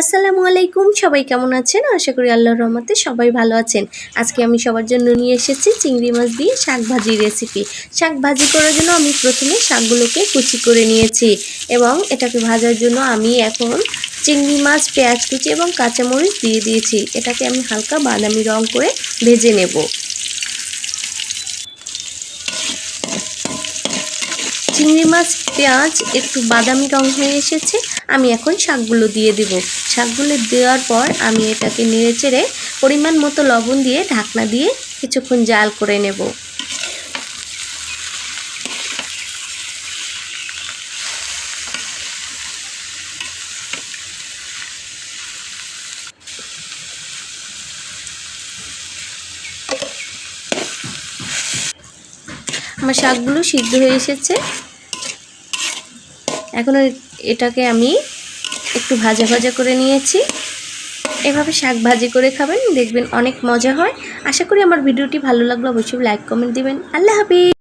আসসালামু আলাইকুম, সবাই কেমন আছেন? আশা করি আল্লাহর রহমতে সবাই ভালো আছেন। আজকে আমি সবার জন্য নিয়ে এসেছি চিংড়ি মাছ দিয়ে শাক ভাজির রেসিপি। শাক ভাজি করার জন্য আমি প্রথমে শাকগুলোকে কুচি করে নিয়েছি এবং এটাকে ভাজার জন্য আমি এখন চিংড়ি মাছ, পেঁয়াজ কুচি এবং কাঁচামরিচ দিয়ে দিয়েছি। এটাকে আমি হালকা বাদামি রং করে ভেজে নেব। চিংড়ি মাছ, পেঁয়াজ একটু বাদামি রং হয়ে এসেছে। আমি এখন শাকগুলো দিয়ে দেব। শাকগুলো দেওয়ার পর আমি এটাকে নেড়েচেড়ে পরিমাণ মতো লবণ দিয়ে ঢাকনা দিয়ে কিছুক্ষণ জাল করে নেব। আমার শাকগুলো সিদ্ধ হয়ে এসেছে। এখন এটাকে আমি একটু ভাজা ভাজা করে নিয়েছি। এভাবে শাক ভাজি করে খাবেন, দেখবেন অনেক মজা হয়। আশা করি আমার ভিডিওটি ভালো লাগলো। অবশ্যই লাইক কমেন্ট দিবেন। আল্লাহ হাফেজ।